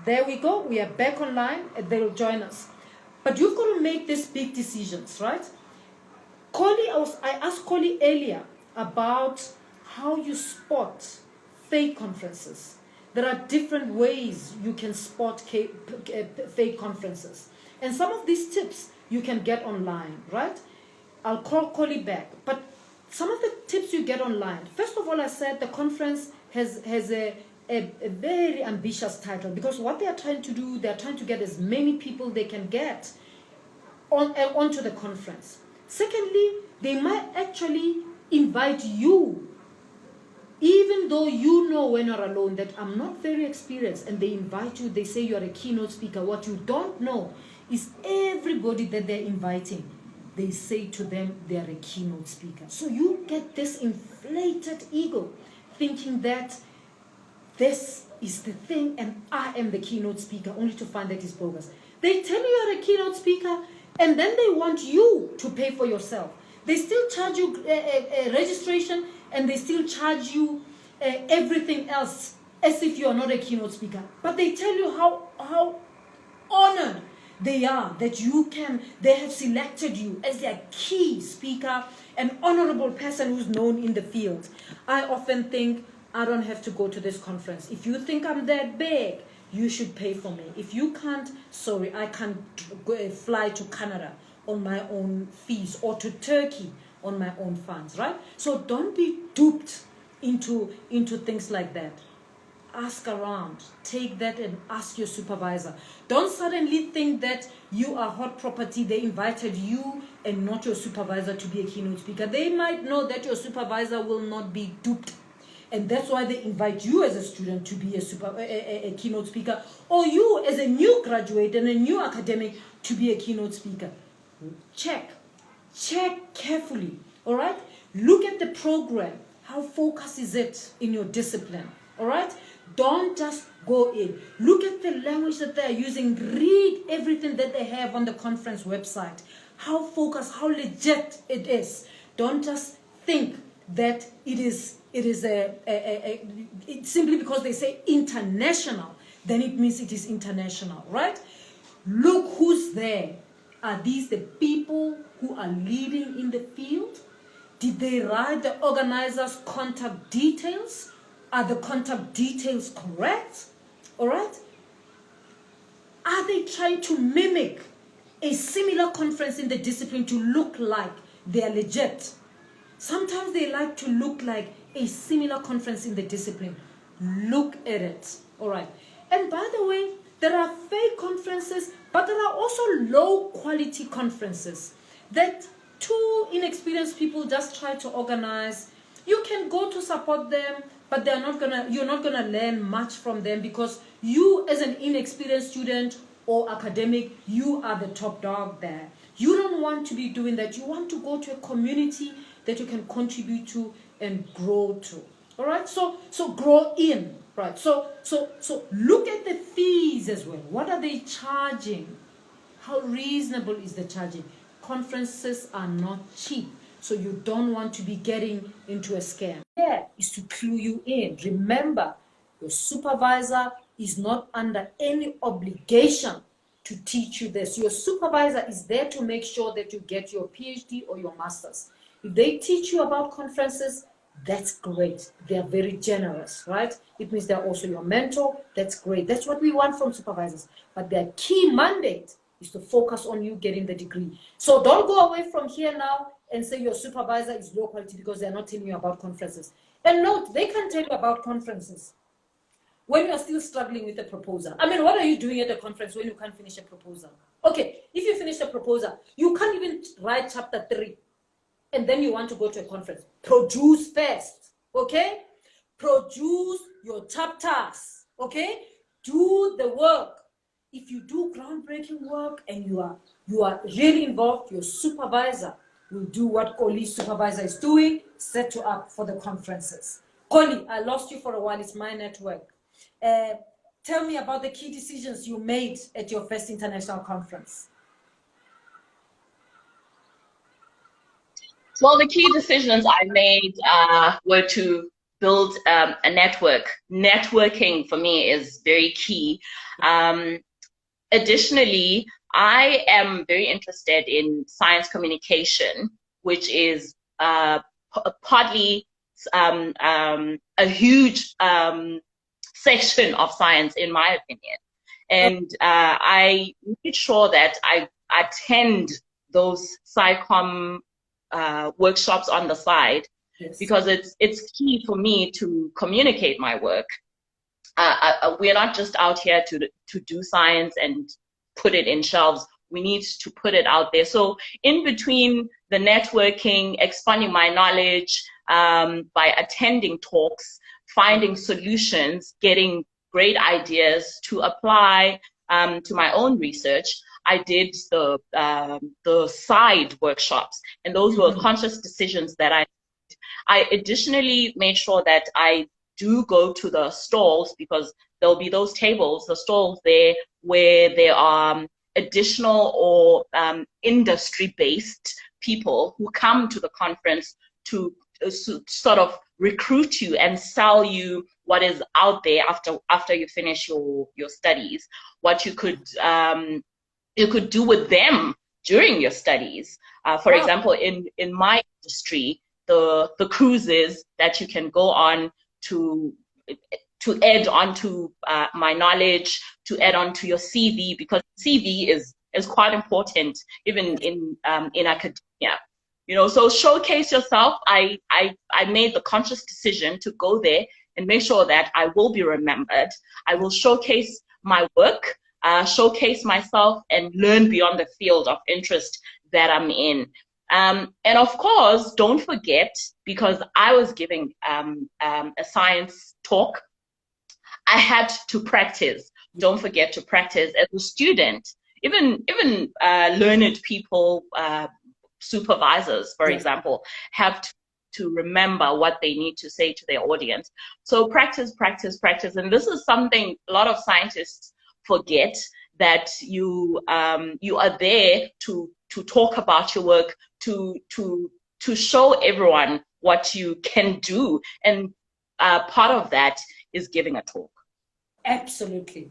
There we go. We are back online and they'll join us. But you've got to make these big decisions, right? I asked Collie earlier about how you spot fake conferences. There are different ways you can spot fake conferences. And some of these tips you can get online, right? I'll call Collie back. But some of the tips you get online, first of all, I said the conference has a very ambitious title, because what they are trying to do, they are trying to get as many people they can get onto the conference. Secondly, they might actually invite you, even though you know when you're alone that I'm not very experienced, and they invite you, they say you're a keynote speaker. What you don't know is everybody that they're inviting, they say to them they're a keynote speaker. So you get this inflated ego, thinking that this is the thing and I am the keynote speaker, only to find that it's bogus. They tell you you're a keynote speaker, and then they want you to pay for yourself. They still charge you registration, and they still charge you everything else as if you are not a keynote speaker. But they tell you how honored they are that they have selected you as their key speaker, an honorable person who's known in the field. I often think, I don't have to go to this conference. If you think I'm that big, you should pay for me. If you can't, sorry, I can't fly to Canada on my own fees, or to Turkey on my own funds, right? So don't be duped into things like that. Ask around. Take that and ask your supervisor. Don't suddenly think that you are hot property. They invited you and not your supervisor to be a keynote speaker. They might know that your supervisor will not be duped. And that's why they invite you as a student to be a keynote speaker, or you as a new graduate and a new academic to be a keynote speaker. Check carefully, all right? Look at the program. How focused is it in your discipline, all right? Don't just go in. Look at the language that they're using. Read everything that they have on the conference website. How focused, how legit it is. Don't just think that it is simply because they say international, then it means it is international, right? Look who's there. Are these the people who are leading in the field? Did they write the organizers' contact details? Are the contact details correct? All right? Are they trying to mimic a similar conference in the discipline to look like they are legit? Sometimes they like to look like a similar conference in the discipline. Look at it. All right. And by the way, there are fake conferences, but there are also low quality conferences that two inexperienced people just try to organize. You can go to support them, but you're not gonna learn much from them, because you as an inexperienced student or academic, you are the top dog there. You don't want to be doing that. You want to go to a community that you can contribute to and grow to. All right? So grow in, right? So look at the fees as well. What are they charging? How reasonable is the charging? Conferences are not cheap, so you don't want to be getting into a scam. Here is to clue you in. Remember, your supervisor is not under any obligation to teach you this. Your supervisor is there to make sure that you get your PhD or your master's. If they teach you about conferences, that's great. They are very generous, right? It means they're also your mentor. That's great. That's what we want from supervisors. But their key mandate is to focus on you getting the degree. So don't go away from here now and say your supervisor is low quality because they're not telling you about conferences. And note, they can tell you about conferences when you're still struggling with the proposal. I mean, what are you doing at a conference when you can't finish a proposal? Okay, if you finish a proposal, you can't even write chapter 3. And then you want to go to a conference. Produce first, okay? Produce your chapters, okay? Do the work. If you do groundbreaking work and you are really involved, your supervisor will do what Collie's supervisor is doing, set you up for the conferences. Collie, I lost you for a while. It's my network. Tell me about the key decisions you made at your first international conference. Well, the key decisions I made were to build a network. Networking for me is very key. Additionally, I am very interested in science communication, which is partly a huge section of science, in my opinion. And I made sure that I attend those SciComm workshops on the side, Yes. because it's key for me to communicate my work. We're not just out here to do science and put it in shelves. We need to put it out there. So in between the networking, expanding my knowledge by attending talks, finding solutions, getting great ideas to apply to my own research, I did the side workshops, and those were conscious decisions that I additionally made sure that I do go to the stalls, because there'll be those tables, the stalls there, where there are additional or industry-based people who come to the conference to sort of recruit you and sell you what is out there after you finish your studies, what you could do with them during your studies. For example, in my industry, the cruises that you can go on to add onto my knowledge, to add onto your CV, because CV is quite important even in academia. You know, so showcase yourself. I made the conscious decision to go there and make sure that I will be remembered. I will showcase my work, showcase myself, and learn beyond the field of interest that I'm in. And of course, don't forget, because I was giving a science talk, I had to practice. Don't forget to practice. As a student, even learned people, supervisors, for example, have to remember what they need to say to their audience. So practice, practice, practice. And this is something a lot of scientists forget, that you are there to talk about your work, to show everyone what you can do, and part of that is giving a talk. Absolutely.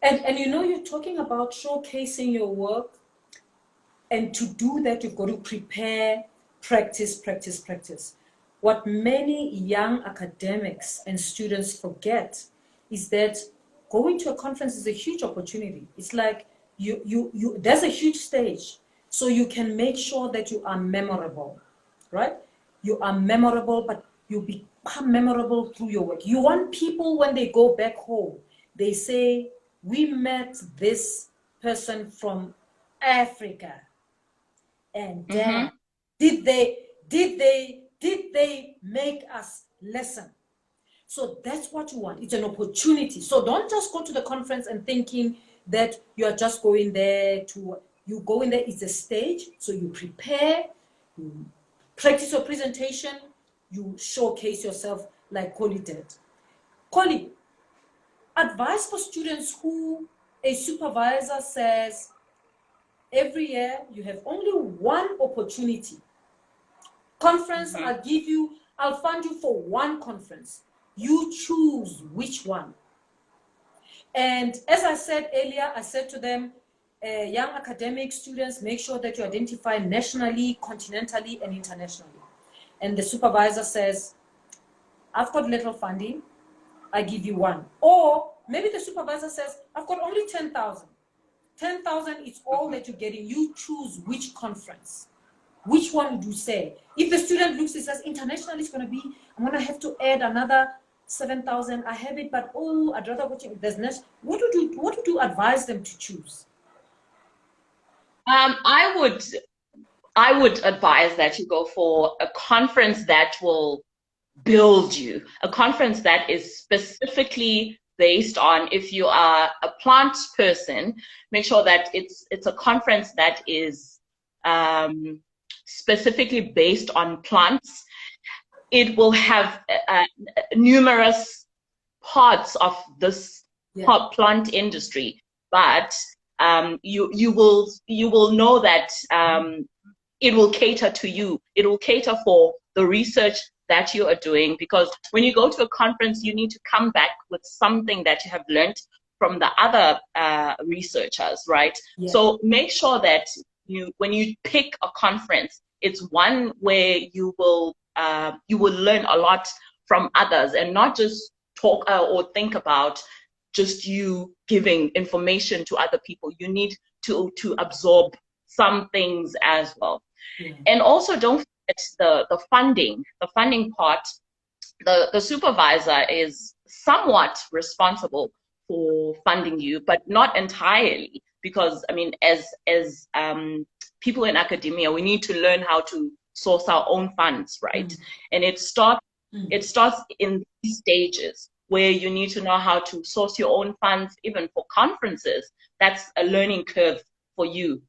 And you know, you're talking about showcasing your work, and to do that, you've got to prepare, practice, practice, practice. What many young academics and students forget is that going to a conference is a huge opportunity. It's like there's a huge stage, so you can make sure that you are memorable, right? You are memorable, but you become memorable through your work. You want people, when they go back home, they say, we met this person from Africa, and damn, did they make us listen? So that's what you want. It's an opportunity. So don't just go to the conference and thinking that you are just going there you go in there, it's a stage. So you prepare, you practice your presentation, you showcase yourself like Collie did. Collie, advice for students who a supervisor says, every year you have only one opportunity. Conference, I'll fund you for one conference. You choose which one. And as I said earlier, I said to them, young academic students, make sure that you identify nationally, continentally, and internationally. And the supervisor says, I've got little funding, I give you one. Or maybe the supervisor says, I've got only 10,000. 10,000 is all that you're getting. You choose which conference. Which one would you say? If the student looks, it says international is going to be, I'm going to have to add another 7,000. I have it, but oh, I'd rather watch it. There's next. What would you advise them to choose? I would advise that you go for a conference that will build you, a conference that is specifically based on, if you are a plant person, make sure that it's a conference that is specifically based on plants. It will have numerous parts of this plant industry, but you will know that it will cater to you. It will cater for the research that you are doing, because when you go to a conference, you need to come back with something that you have learned from the other researchers, right? Yeah. So make sure that when you pick a conference, it's one where you will learn a lot from others, and not just talk or think about just you giving information to other people. You need to absorb some things as well. Yeah. And also don't forget the funding part. The supervisor is somewhat responsible for funding you, but not entirely, because I mean, as people in academia, we need to learn how to source our own funds, right? And it starts in these stages where you need to know how to source your own funds, even for conferences. That's a learning curve for you.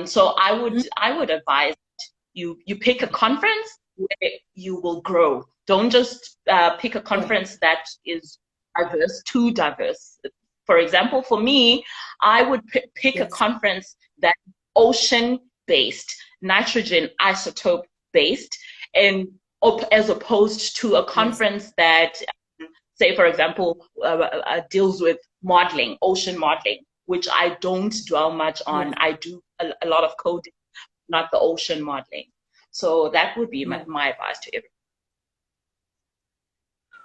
So I would advise you pick a conference where you will grow. Don't just pick a conference that is diverse, too diverse. For example, for me, I would pick a conference that ocean-based, nitrogen isotope-based, and as opposed to a conference that, say, for example, deals with modeling, ocean modeling, which I don't dwell much on. I do a lot of coding, not the ocean modeling. So that would be my advice to everyone.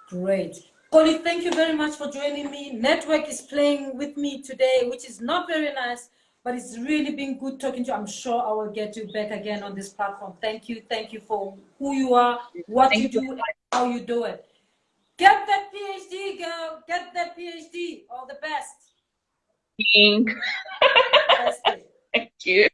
Great. Collie, thank you very much for joining me. Network is playing with me today, which is not very nice, but it's really been good talking to you. I'm sure I will get you back again on this platform. Thank you. Thank you for who you are, what you do, and how you do it. Get that PhD, girl. Get that PhD. All the best. Thank you.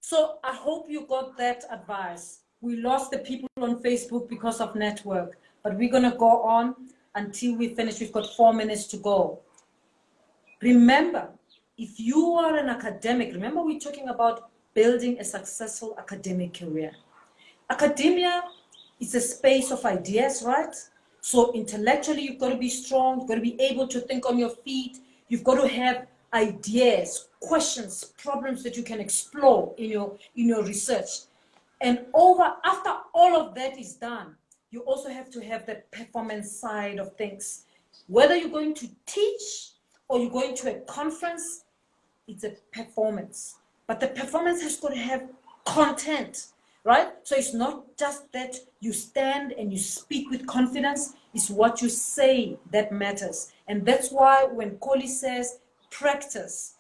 So I hope you got that advice. We lost the people on Facebook because of network, but we're going to go on until we finish. We've got 4 minutes to go. Remember, if you are an academic, remember we're talking about building a successful academic career. Academia is a space of ideas, right? So intellectually, you've got to be strong. You've got to be able to think on your feet. You've got to have ideas, questions, problems that you can explore in your research. And after all of that is done, you also have to have the performance side of things. Whether you're going to teach or you're going to a conference, it's a performance. But the performance has got to have content, right? So it's not just that you stand and you speak with confidence, it's what you say that matters. And that's why when Collie says practice,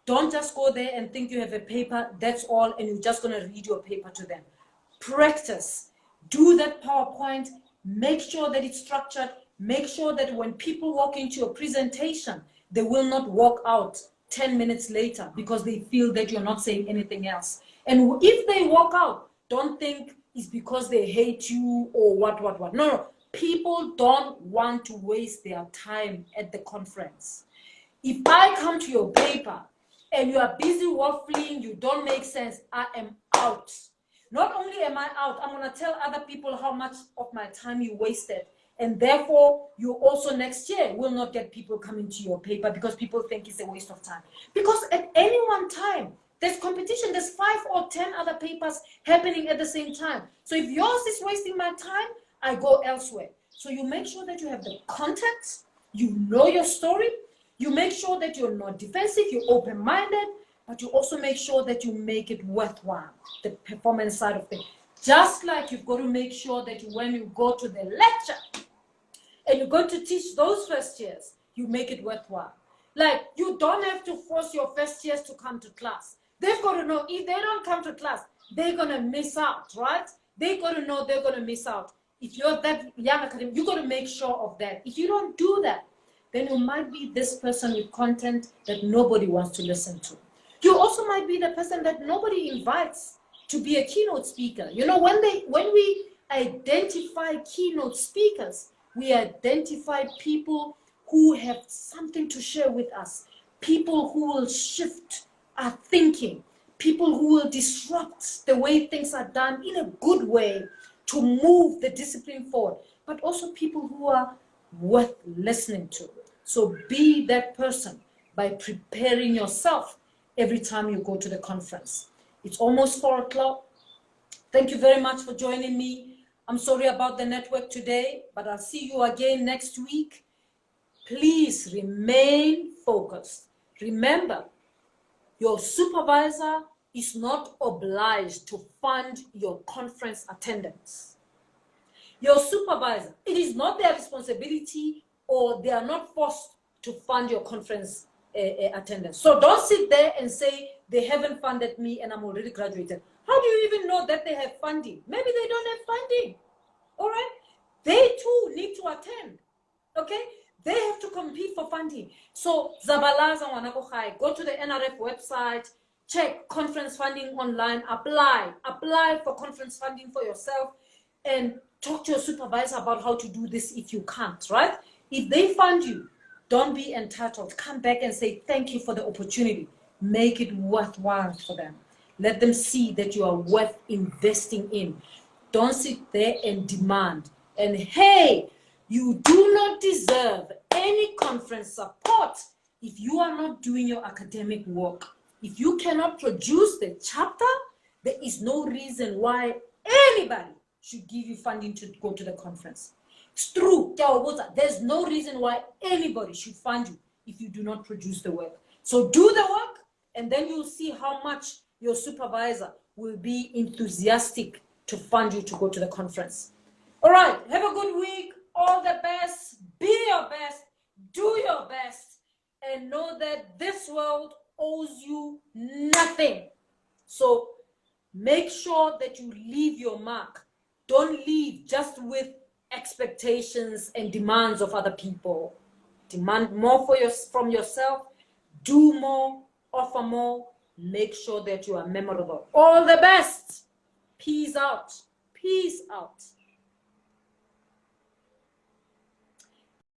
don't just go there and think you have a paper, that's all, and you're just going to read your paper to them. Practice. Do that PowerPoint. Make sure that it's structured. Make sure that when people walk into your presentation, they will not walk out 10 minutes later because they feel that you're not saying anything else. And if they walk out, don't think it's because they hate you or what. No. People don't want to waste their time at the conference. If I come to your paper and you are busy waffling, you don't make sense, I am out. Not only am I out, I'm going to tell other people how much of my time you wasted. And therefore, you also next year will not get people coming to your paper because people think it's a waste of time. Because at any one time, there's competition. There's 5 or 10 other papers happening at the same time. So if yours is wasting my time, I go elsewhere. So you make sure that you have the content, you know your story, you make sure that you're not defensive, you're open-minded, but you also make sure that you make it worthwhile, the performance side of things. Just like you've got to make sure that when you go to the lecture and you're going to teach those first years, you make it worthwhile. Like, you don't have to force your first years to come to class. They've got to know if they don't come to class, they're going to miss out, right? They've got to know they're going to miss out. If you're that young academic, you've got to make sure of that. If you don't do that, then you might be this person with content that nobody wants to listen to. You also might be the person that nobody invites to be a keynote speaker. You know, when we identify keynote speakers, we identify people who have something to share with us, people who will shift our thinking, people who will disrupt the way things are done in a good way to move the discipline forward, but also people who are worth listening to. So be that person by preparing yourself every time you go to the conference. It's almost 4 o'clock. Thank you very much for joining me. I'm sorry about the network today, but I'll see you again next week. Please remain focused. Remember, your supervisor is not obliged to fund your conference attendance. Your supervisor, it is not their responsibility, or they are not forced to fund your conference attendance. So don't sit there and say, they haven't funded me and I'm already graduated. How do you even know that they have funding? Maybe they don't have funding. All right? They too need to attend. Okay? They have to compete for funding. So Zabalaza Wanakohai, go to the NRF website, check conference funding online, apply for conference funding for yourself, and talk to your supervisor about how to do this if you can't, right? If they fund you, don't be entitled. Come back and say, thank you for the opportunity. Make it worthwhile for them. Let them see that you are worth investing in. Don't sit there and demand. And hey, you do not deserve any conference support if you are not doing your academic work. If you cannot produce the chapter, there is no reason why anybody should give you funding to go to the conference. It's true. There's no reason why anybody should fund you if you do not produce the work. So do the work, and then you'll see how much your supervisor will be enthusiastic to fund you to go to the conference. All right, have a good week. All the best. Be your best. Do your best. And know that this world owes you nothing. So make sure that you leave your mark. Don't leave just with expectations and demands of other people. Demand more from yourself. Do more. Offer more. Make sure that you are memorable. All the best. Peace out. Peace out.